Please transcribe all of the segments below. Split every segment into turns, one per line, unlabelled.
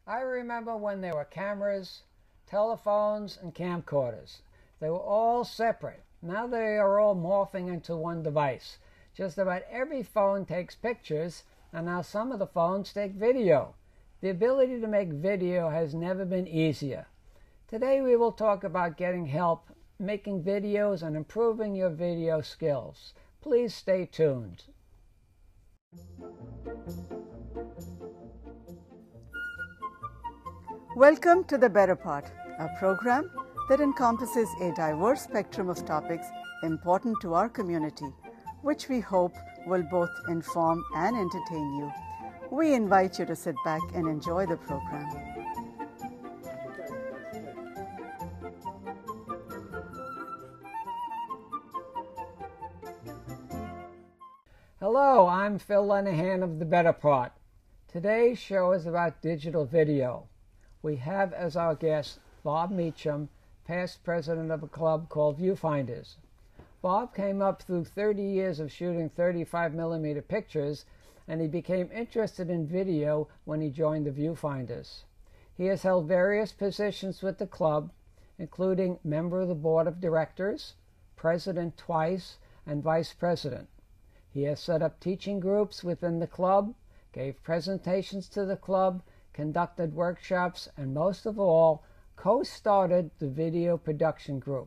I remember when there were cameras, telephones, and camcorders. They were all separate. Now they are all morphing into one device. Just about every phone takes pictures, and now some of the phones take video. The ability to make video has never been easier. Today we will talk about getting help, making videos, and improving your video skills. Please stay tuned.
Welcome to The Better Part, a program that encompasses a diverse spectrum of topics important to our community, which we hope will both inform and entertain you. We invite you to sit back and enjoy the program.
Hello, I'm Phil Lenahan of The Better Part. Today's show is about digital video. We have as our guest Bob Meacham, past president of a club called Viewfinders. Bob came up through 30 years of shooting 35mm pictures, and he became interested in video when he joined the Viewfinders. He has held various positions with the club, including member of the board of directors, president twice, and vice president. He has set up teaching groups within the club, gave presentations to the club, conducted workshops, and most of all, co-started the video production group.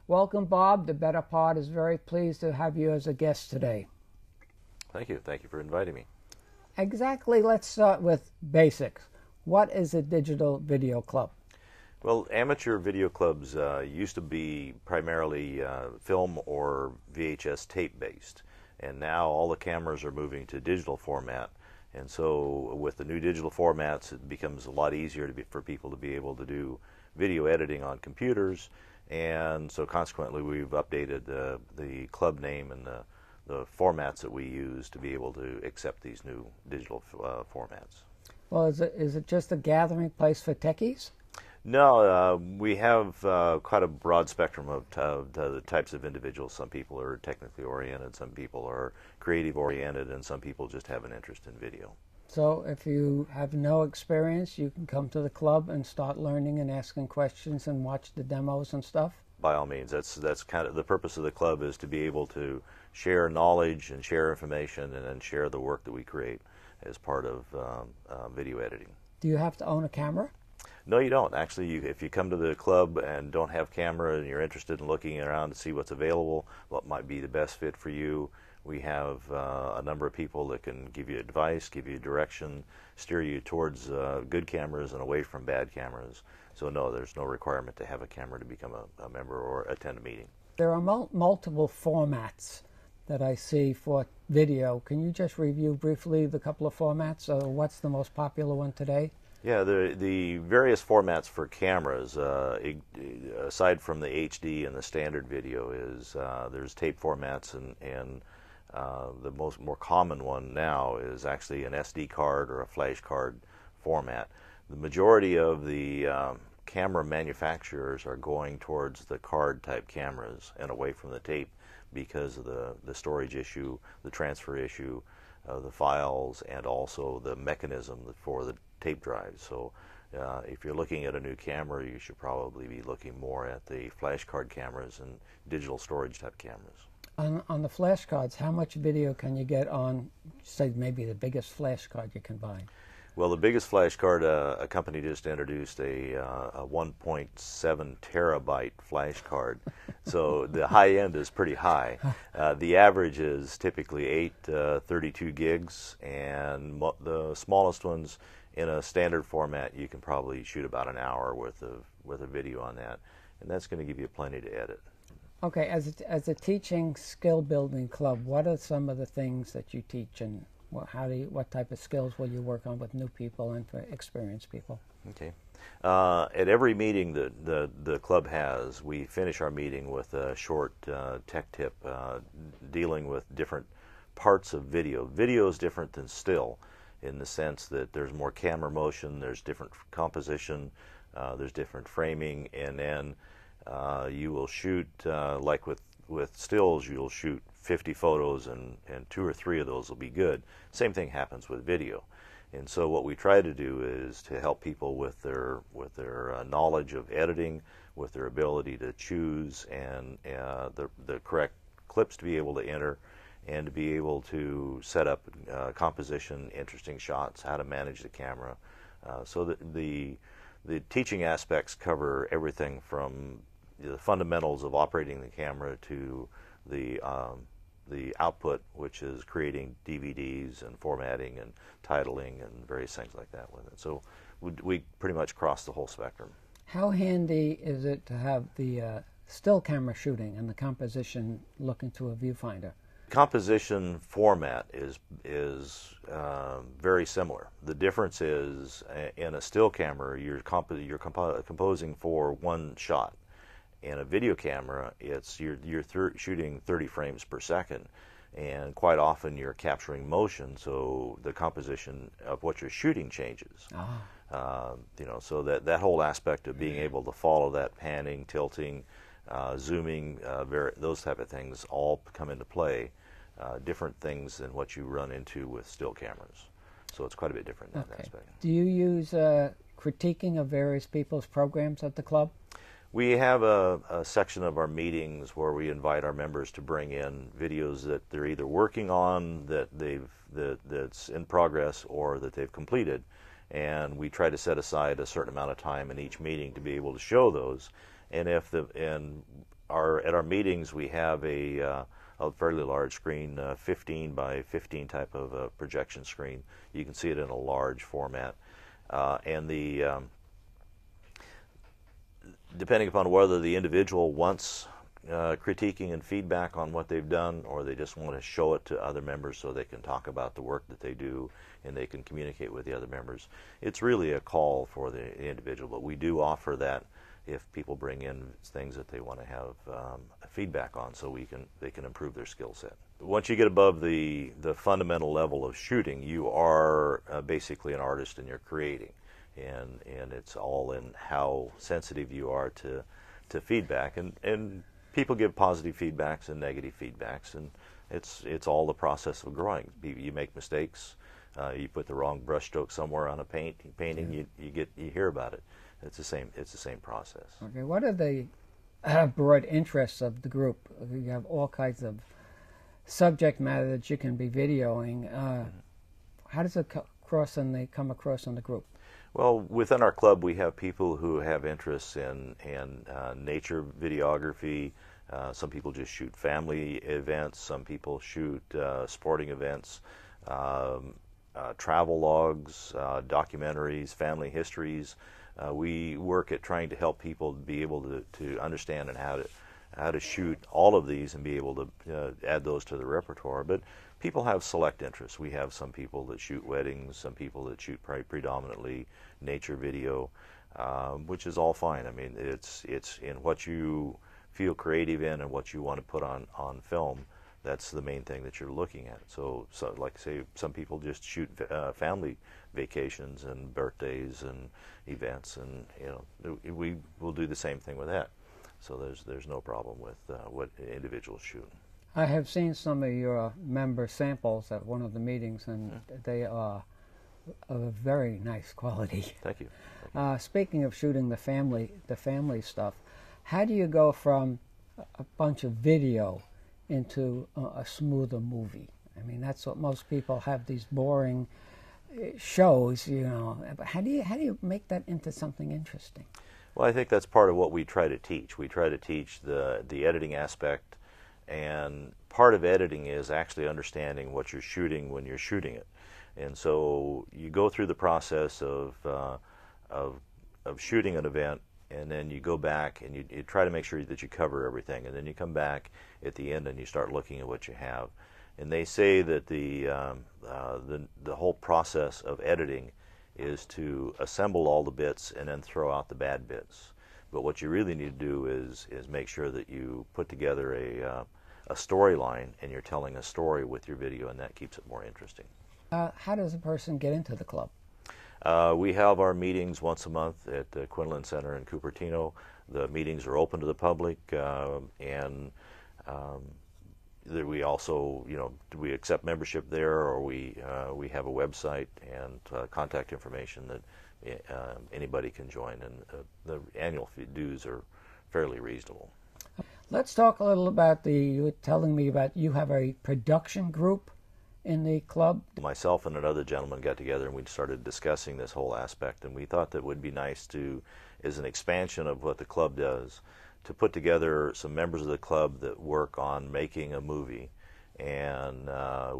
Welcome, Bob. The Better Part is very pleased to have you as a guest today.
Thank you. Thank you for inviting me.
Exactly. Let's start with basics. What is a digital video club?
Well, amateur video clubs used to be primarily film or VHS tape based, and now all the cameras are moving to digital format. And so with the new digital formats, it becomes a lot easier for people to be able to do video editing on computers. And so consequently, we've updated the club name and the formats that we use to be able to accept these new digital formats.
Well, is it just a gathering place for techies?
No, we have quite a broad spectrum of the types of individuals. Some people are technically oriented, some people are creative oriented, and some people just have an interest in video.
So if you have no experience, you can come to the club and start learning and asking questions and watch the demos and stuff?
By all means. That's kind of the purpose of the club, is to be able to share knowledge and share information and then share the work that we create as part of video editing.
Do you have to own a camera?
No, you don't. Actually, if you come to the club and don't have camera and you're interested in looking around to see what's available, what might be the best fit for you, we have a number of people that can give you advice, give you direction, steer you towards good cameras and away from bad cameras. So no, there's no requirement to have a camera to become a member or attend a meeting.
There are multiple formats that I see for video. Can you just review briefly the couple of formats? What's the most popular one today?
Yeah, the various formats for cameras, aside from the HD and the standard video, is there's tape formats, and the more common one now is actually an SD card or a flash card format. The majority of the camera manufacturers are going towards the card type cameras and away from the tape because of the storage issue, the transfer issue, the files, and also the mechanism for the tape drives. So if you're looking at a new camera, you should probably be looking more at the flash card cameras and digital storage type cameras.
On the flash cards, how much video can you get on, say, maybe the biggest flash card you can buy?
Well, the biggest flash card, a company just introduced a 1.7 terabyte flash card. So the high end is pretty high. The average is typically 8 32 gigs, and the smallest ones in a standard format, you can probably shoot about an hour worth of video on that, and that's going to give you plenty to edit.
Okay, as a teaching skill building club, what are some of the things that you teach, and what type of skills will you work on with new people and for experienced people?
Okay. At every meeting that the club has, we finish our meeting with a short tech tip dealing with different parts of video. Video is different than still in the sense that there's more camera motion, there's different composition, there's different framing, and then you will shoot, like with stills, you'll shoot 50 photos and 2 or 3 of those will be good. Same thing happens with video. And so what we try to do is to help people with their knowledge of editing, with their ability to choose and the correct clips to be able to enter, and to be able to set up composition, interesting shots, how to manage the camera. So that the teaching aspects cover everything from the fundamentals of operating the camera to the output, which is creating DVDs and formatting and titling and various things like that with it. So we pretty much cross the whole spectrum.
How handy is it to have the still camera shooting and the composition looking through a viewfinder?
Composition format is very similar. The difference is in a still camera you're composing for one shot. In a video camera, you're shooting 30 frames per second, and quite often you're capturing motion, so the composition of what you're shooting changes. So that whole aspect of being able to follow that panning, tilting, zooming, those type of things all come into play. Different things than what you run into with still cameras. So it's quite a bit different in that aspect.
Do you use critiquing of various people's programs at the club?
We have a section of our meetings where we invite our members to bring in videos that they're either working on, that's in progress, or that they've completed, and we try to set aside a certain amount of time in each meeting to be able to show those. And at our meetings we have a fairly large screen, 15 by 15 type of projection screen. You can see it in a large format, and depending upon whether the individual wants critiquing and feedback on what they've done, or they just want to show it to other members so they can talk about the work that they do and they can communicate with the other members. It's really a call for the individual, but we do offer that if people bring in things that they want to have feedback on, so they can improve their skill set. Once you get above the fundamental level of shooting, you are basically an artist and you're creating. And it's all in how sensitive you are to feedback, and people give positive feedbacks and negative feedbacks, and it's all the process of growing. You make mistakes, you put the wrong brush stroke somewhere on a painting, you hear about it. It's the same process.
Okay, what are the broad interests of the group? You have all kinds of subject matter that you can be videoing. How does it come across in the group?
Well, within our club, we have people who have interests in nature videography. Some people just shoot family events. Some people shoot sporting events, travel logs, documentaries, family histories. We work at trying to help people be able to understand and how to shoot all of these and be able to add those to the repertoire. But people have select interests. We have some people that shoot weddings, some people that shoot predominantly nature video, which is all fine. I mean, it's in what you feel creative in and what you want to put on film. That's the main thing that you're looking at. So like say, some people just shoot family vacations and birthdays and events, and we will do the same thing with that. So there's no problem with what individuals shoot.
I have seen some of your member samples at one of the meetings, and they are of a very nice quality.
Thank you.
Speaking of shooting the family stuff, how do you go from a bunch of video into a smoother movie? I mean, that's what most people have, these boring shows, But how do you make that into something interesting?
Well, I think that's part of what we try to teach. We try to teach the editing aspect, and part of editing is actually understanding what you're shooting when you're shooting it. And so you go through the process of shooting an event, and then you go back and you try to make sure that you cover everything, and then you come back at the end and you start looking at what you have. And they say that the whole process of editing is to assemble all the bits and then throw out the bad bits. But what you really need to do is make sure that you put together a storyline, and you're telling a story with your video, and that keeps it more interesting.
How does a person get into the club?
We have our meetings once a month at the Quinlan Center in Cupertino. The meetings are open to the public, and we also, do we accept membership there, or we have a website and contact information that anybody can join, and the annual dues are fairly reasonable.
Let's talk a little about you were telling me about you have a production group in the club.
Myself and another gentleman got together and we started discussing this whole aspect, and we thought that it would be nice to, as an expansion of what the club does, to put together some members of the club that work on making a movie. And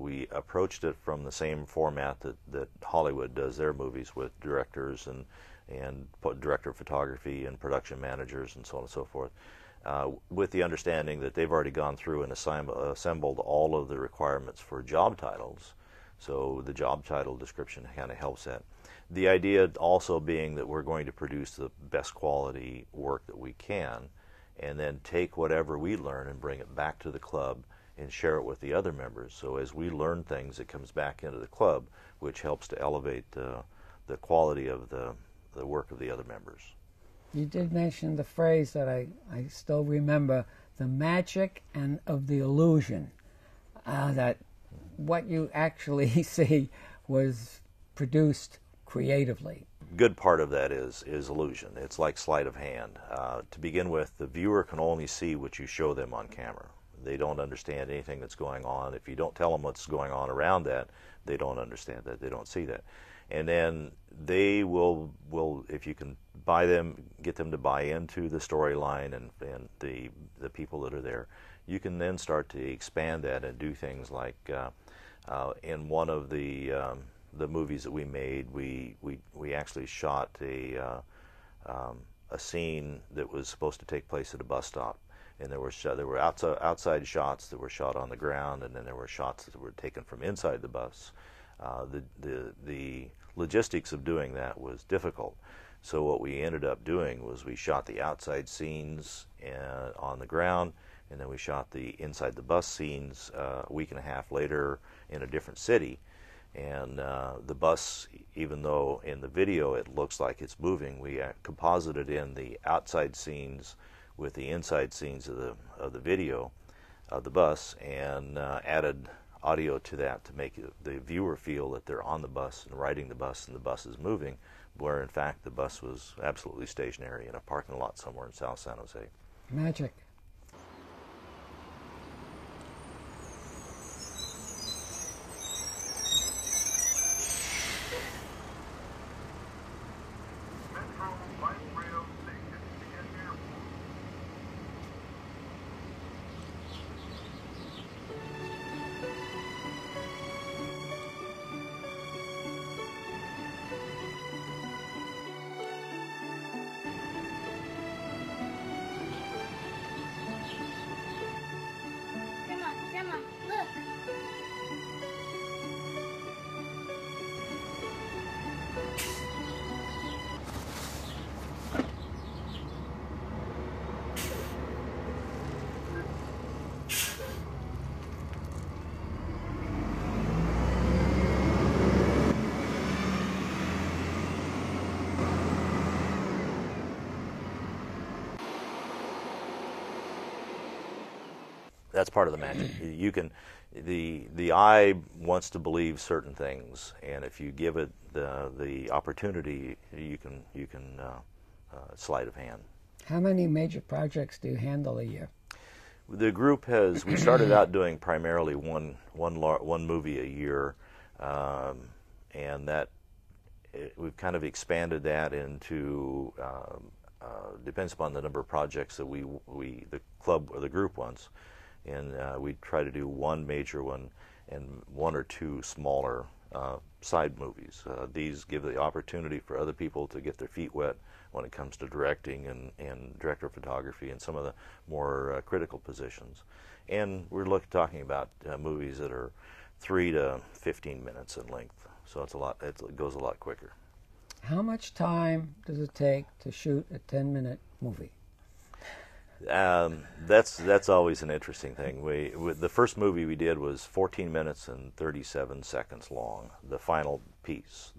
we approached it from the same format that Hollywood does their movies, with directors and director of photography and production managers and so on and so forth, with the understanding that they've already gone through and assembled all of the requirements for job titles. So the job title description kind of helps that. The idea also being that we're going to produce the best quality work that we can, and then take whatever we learn and bring it back to the club and share it with the other members. So as we learn things, it comes back into the club, which helps to elevate the quality of the work of the other members.
You did mention the phrase that I still remember, the magic and of the illusion, that what you actually see was produced creatively.
Good part of that is illusion. It's like sleight of hand. To begin with, the viewer can only see what you show them on camera. They don't understand anything that's going on. If you don't tell them what's going on around that, they don't understand that. They don't see that. And then they will if you can get them to buy into the storyline and the people that are there, you can then start to expand that and do things like in one of the movies that we made, we actually shot a scene that was supposed to take place at a bus stop, and there were outside shots that were shot on the ground, and then there were shots that were taken from inside the bus. The logistics of doing that was difficult, so what we ended up doing was we shot the outside scenes on the ground, and then we shot the inside the bus scenes a week and a half later in a different city. And the bus, even though in the video it looks like it's moving, we composited in the outside scenes with the inside scenes of the video of the bus, and added audio to that to make the viewer feel that they're on the bus and riding the bus and the bus is moving, where in fact the bus was absolutely stationary in a parking lot somewhere in South San Jose.
Magic.
That's part of the magic. You can, the eye wants to believe certain things, and if you give it the opportunity, you can sleight of hand.
How many major projects do you handle a year?
The group we started out doing primarily one movie a year, and we've kind of expanded that into depends upon the number of projects that the club or the group wants. And we try to do one major one and one or two smaller side movies. These give the opportunity for other people to get their feet wet when it comes to directing and director of photography and some of the more critical positions. And we're talking about movies that are 3 to 15 minutes in length, so it goes a lot quicker.
How much time does it take to shoot a 10-minute movie?
That's always an interesting thing. The first movie we did was 14 minutes and 37 seconds long, the final piece.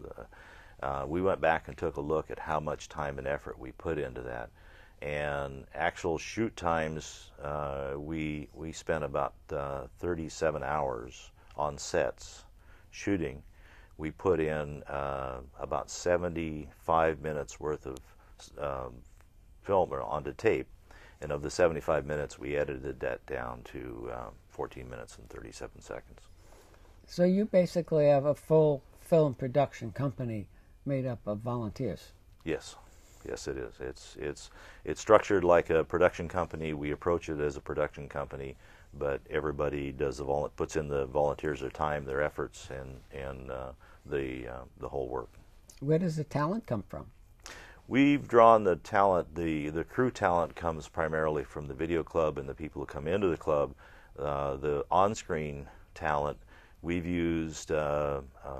We went back and took a look at how much time and effort we put into that, And actual shoot times, we spent about 37 hours on sets shooting. We put in about 75 minutes worth of film onto tape, and of the 75 minutes, we edited that down to 14 minutes and 37 seconds.
So you basically have a full film production company made up of volunteers.
Yes. Yes, it is. It's structured like a production company. We approach it as a production company, but everybody does puts in the volunteers, their time, their efforts, and the whole work.
Where does the talent come from?
We've drawn the talent. The crew talent comes primarily from the video club and the people who come into the club. The on-screen talent, we've used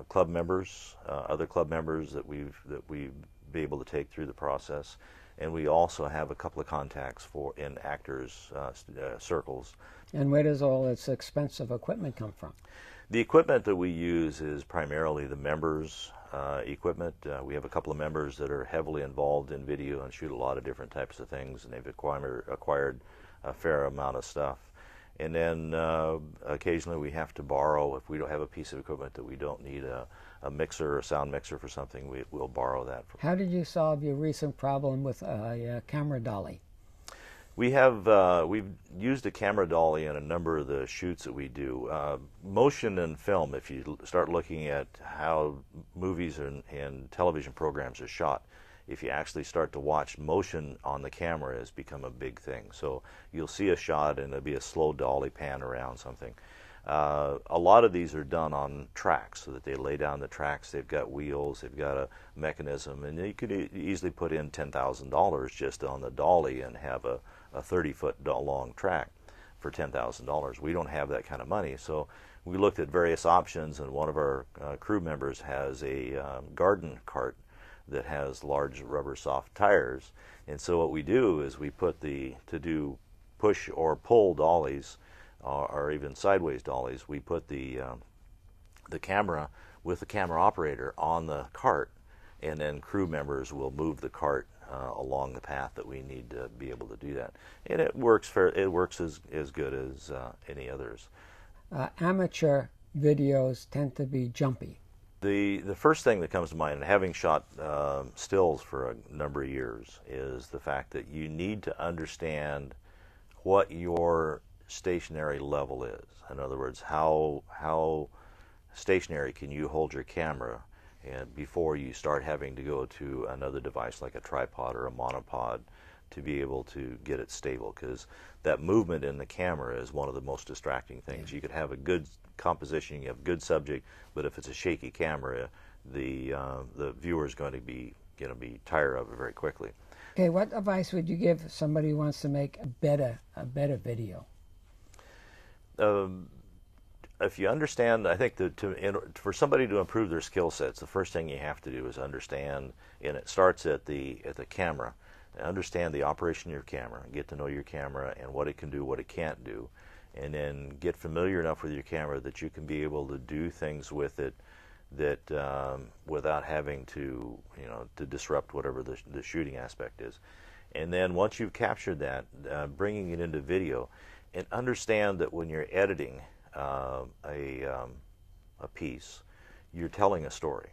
club members, other club members that we've be able to take through the process, and we also have a couple of contacts in actors circles. And
where does all this expensive equipment come from?
The equipment that we use is primarily the members' equipment. We have a couple of members that are heavily involved in video and shoot a lot of different types of things, and they've acquired a fair amount of stuff. And then occasionally we have to borrow, if we don't have a piece of equipment that we don't need a mixer or a sound mixer for something, we'll borrow that.
How did you solve your recent problem with a camera dolly?
We've used a camera dolly in a number of the shoots that we do. Motion and film, if you start looking at how movies and television programs are shot, if you actually start to watch, motion on the camera has become a big thing. So you'll see a shot and there'll be a slow dolly pan around something. A lot of these are done on tracks, so that they lay down the tracks. They've got wheels, they've got a mechanism, and you could easily put in $10,000 just on the dolly and have a 30-foot long track for $10,000. We don't have that kind of money, so we looked at various options, and one of our crew members has a garden cart that has large rubber soft tires. And so what we do is we put to do push or pull dollies, or even sideways dollies, we put the camera with the camera operator on the cart, and then crew members will move the cart along the path that we need to be able to do that. And it works as good as any others.
Amateur videos tend to be jumpy.
The first thing that comes to mind, and having shot stills for a number of years, is the fact that you need to understand what your stationary level is. In other words, how stationary can you hold your camera and before you start having to go to another device like a tripod or a monopod to be able to get it stable, because that movement in the camera is one of the most distracting things. You could have a good composition, you have good subject, but if it's a shaky camera, the viewer is going to be tired of it very quickly.
Okay, what advice would you give somebody who wants to make a better video?
If you understand, I think for somebody to improve their skill sets, the first thing you have to do is understand, and it starts at the camera. Understand the operation of your camera, get to know your camera and what it can do, what it can't do, and then get familiar enough with your camera that you can be able to do things with it that without having to disrupt whatever the shooting aspect is. And then once you've captured that, bringing it into video, and understand that when you're editing a piece, you're telling a story.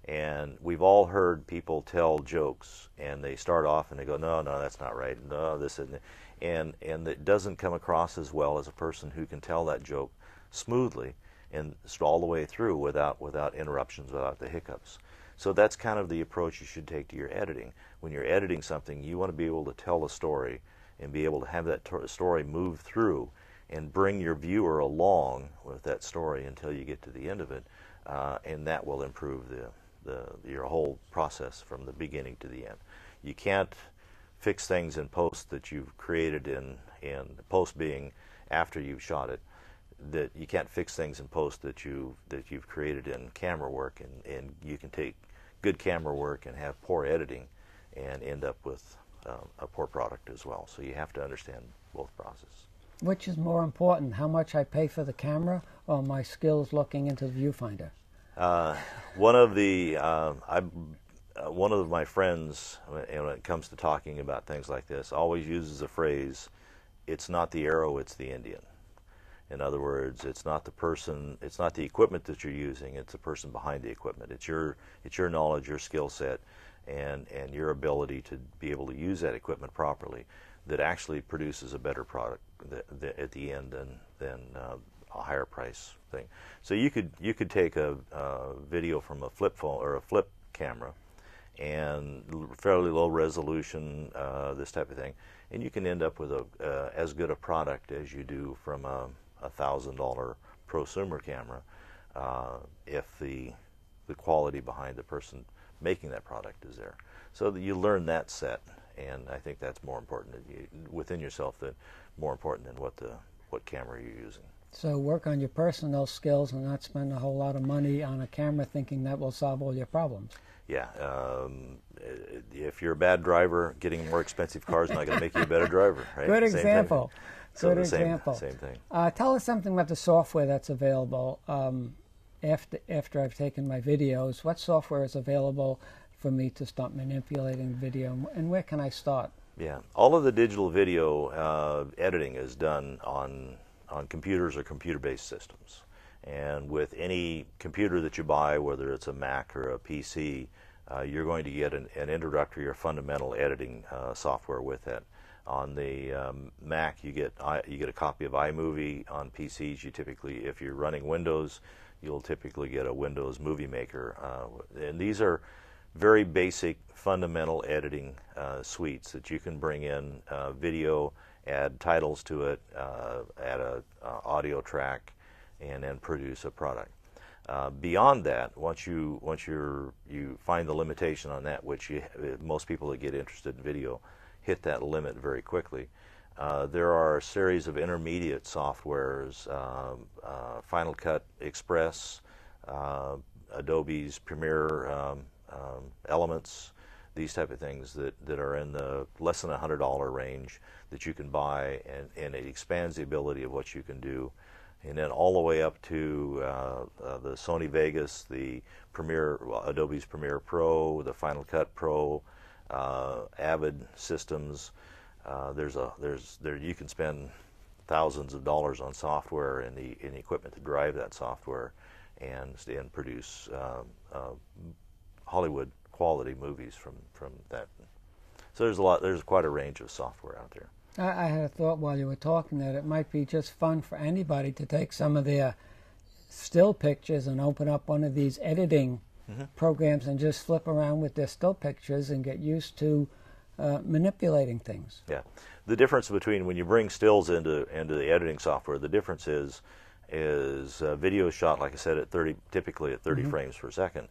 And we've all heard people tell jokes, and they start off and they go, no, that's not right, no, this isn't, and it doesn't come across as well as a person who can tell that joke smoothly and all the way through without interruptions, without the hiccups. So that's kind of the approach you should take to your editing. When you're editing something, you want to be able to tell a story and be able to have that story move through and bring your viewer along with that story until you get to the end of it, and that will improve your whole process from the beginning to the end. You can't fix things in post that you've created in post being after you've shot it. That you can't fix things in post that you've created in camera work, and you can take good camera work and have poor editing and end up with a poor product as well. So you have to understand both processes.
Which is more important, how much I pay for the camera or my skills looking into the viewfinder?
One of the one of my friends, when it comes to talking about things like this, always uses a phrase, "It's not the arrow, it's the Indian." In other words, it's not the person, it's not the equipment that you're using, it's the person behind the equipment. It's your knowledge, your skill set, and your ability to be able to use that equipment properly that actually produces a better product at the end than a higher price thing. So you could take a video from a flip phone or a flip camera and fairly low resolution, this type of thing, and you can end up with as good a product as you do from a $1,000 prosumer camera, if the quality behind the person making that product is there. So that you learn that set, and I think that's more important within yourself, that more important than what camera you're using.
So work on your personal skills and not spend a whole lot of money on a camera thinking that will solve all your problems.
Yeah, if you're a bad driver, getting a more expensive car is not going to make you a better driver, right?
Good example. Good
example.
example.
Same thing.
Tell us something about the software that's available after I've taken my videos. What software is available for me to start manipulating video, and where can I start?
Yeah, all of the digital video editing is done on computers or computer-based systems. And with any computer that you buy, whether it's a Mac or a PC, you're going to get an introductory or fundamental editing software with it. On the Mac, you get a copy of iMovie. On PCs, you typically, if you're running Windows, you'll typically get a Windows Movie Maker. And these are very basic, fundamental editing suites that you can bring in video, add titles to it, add a audio track, and then produce a product. Beyond that, once you find the limitation on that, which most people that get interested in video hit that limit very quickly. There are a series of intermediate softwares, Final Cut Express, Adobe's Premiere Elements, these type of things that are in the less than $100 range that you can buy, and it expands the ability of what you can do. And then all the way up to the Sony Vegas, the Adobe's Premiere Pro, the Final Cut Pro, Avid systems. You can spend thousands of dollars on software and the equipment to drive that software, and produce Hollywood quality movies from that. So there's quite a range of software out there.
I had a thought while you were talking that it might be just fun for anybody to take some of their still pictures and open up one of these editing programs and just flip around with their still pictures and get used to manipulating things.
Yeah, the difference between when you bring stills into the editing software, the difference is video shot, like I said, at typically at 30 frames per second,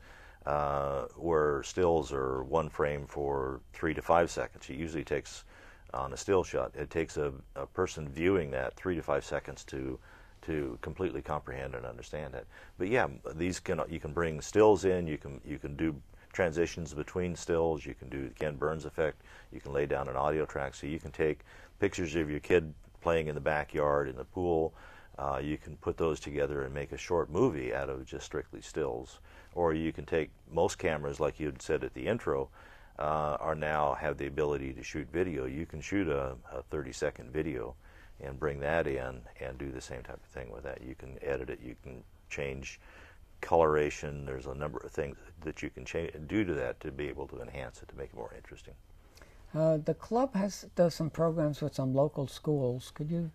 where stills are one frame for 3 to 5 seconds. It usually takes, on a still shot, it takes a person viewing that 3 to 5 seconds to completely comprehend and understand it. But yeah, you can bring stills in. You can do transitions between stills. You can do the Ken Burns effect. You can lay down an audio track, so you can take pictures of your kid playing in the backyard, in the pool. You can put those together and make a short movie out of just strictly stills. Or you can take, most cameras, like you had said at the intro, now have the ability to shoot video. You can shoot a 30-second video and bring that in and do the same type of thing with that. You can edit it. You can change coloration. There's a number of things that you can do to that to be able to enhance it, to make it more interesting.
The club does some programs with some local schools. Could you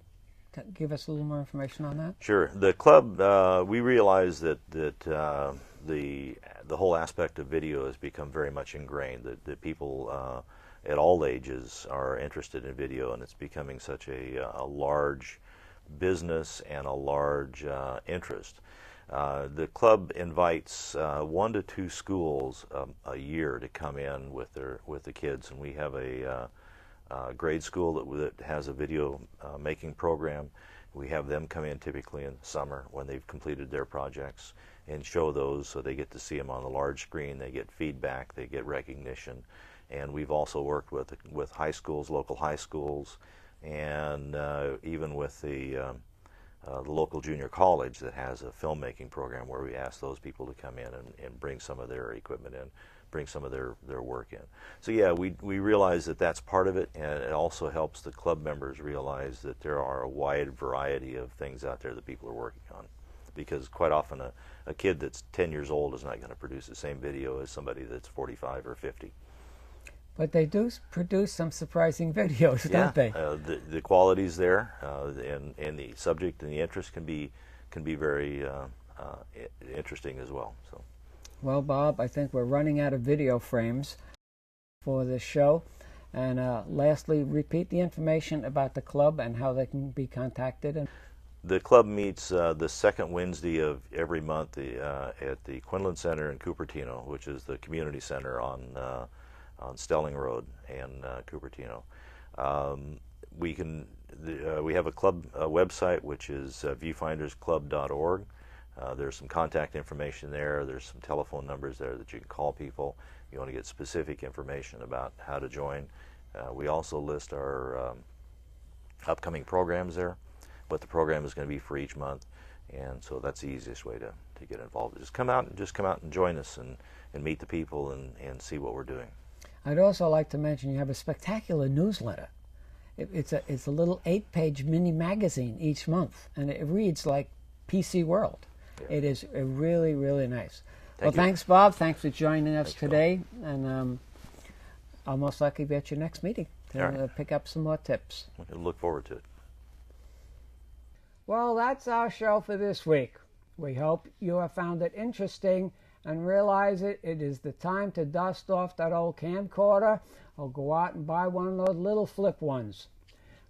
give us a little more information on that?
Sure. The club, we realize that the whole aspect of video has become very much ingrained, that people at all ages are interested in video, and it's becoming such a large business and a large interest. The club invites 1 to 2 schools a year to come in with the kids, and we have a grade school that has a video making program. We have them come in typically in the summer when they've completed their projects and show those, so they get to see them on the large screen. They get feedback, they get recognition. And we've also worked with high schools, local high schools, and even with the local junior college that has a filmmaking program where we ask those people to come in and bring some of their equipment in. bring some of their work in. So yeah, we realize that that's part of it, and it also helps the club members realize that there are a wide variety of things out there that people are working on. Because quite often a kid that's 10 years old is not going to produce the same video as somebody that's 45 or 50.
But they do produce some surprising videos, don't they?
The quality's there, and the subject and the interest can be very interesting as well. So.
Well, Bob, I think we're running out of video frames for this show. And lastly, repeat the information about the club and how they can be contacted.
The club meets the second Wednesday of every month at the Quinlan Center in Cupertino, which is the community center on Stelling Road and Cupertino. We have a club website, which is viewfindersclub.org. There's some contact information there. There's some telephone numbers there that you can call people. You want to get specific information about how to join. We also list our upcoming programs there, what the program is going to be for each month, and so that's the easiest way to get involved. Just come out and join us and meet the people and see what we're doing.
I'd also like to mention you have a spectacular newsletter. It's a little 8-page mini magazine each month, and it reads like PC World. Yeah. It is really, really nice. Thanks, Bob. Thanks for joining us today, and I'll most likely be at your next meeting to pick up some more tips.
I look forward to it.
Well, that's our show for this week. We hope you have found it interesting and realize it is the time to dust off that old camcorder or go out and buy one of those little flip ones.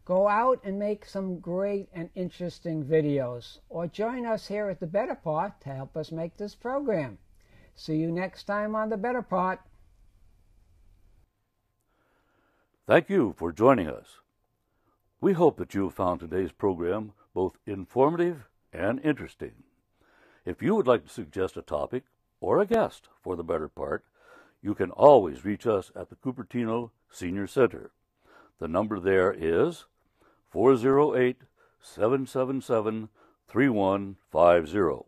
Go out and make some great and interesting videos, or join us here at The Better Part to help us make this program. See you next time on The Better Part.
Thank you for joining us. We hope that you have found today's program both informative and interesting. If you would like to suggest a topic or a guest for The Better Part, you can always reach us at the Cupertino Senior Center. The number there is 408-777-3150.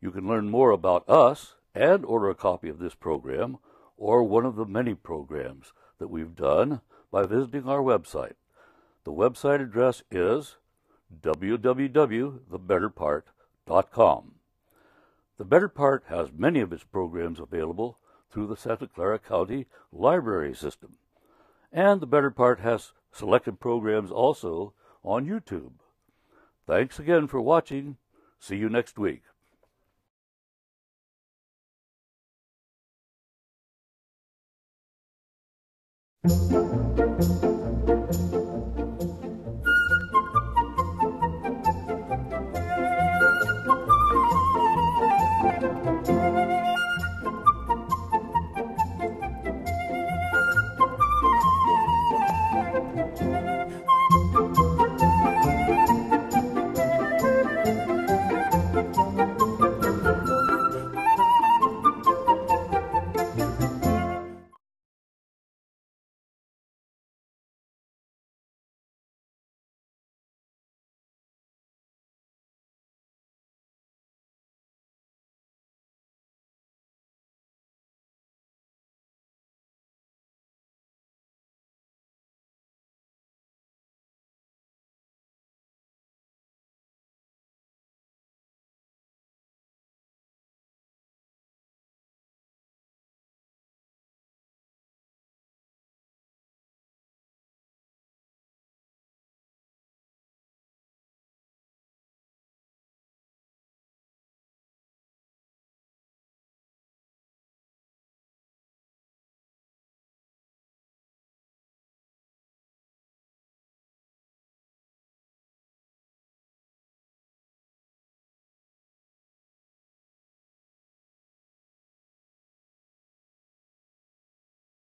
You can learn more about us and order a copy of this program or one of the many programs that we've done by visiting our website. The website address is www.thebetterpart.com. The Better Part has many of its programs available through the Santa Clara County Library System. And The Better Part has selected programs also on YouTube. Thanks again for watching. See you next week.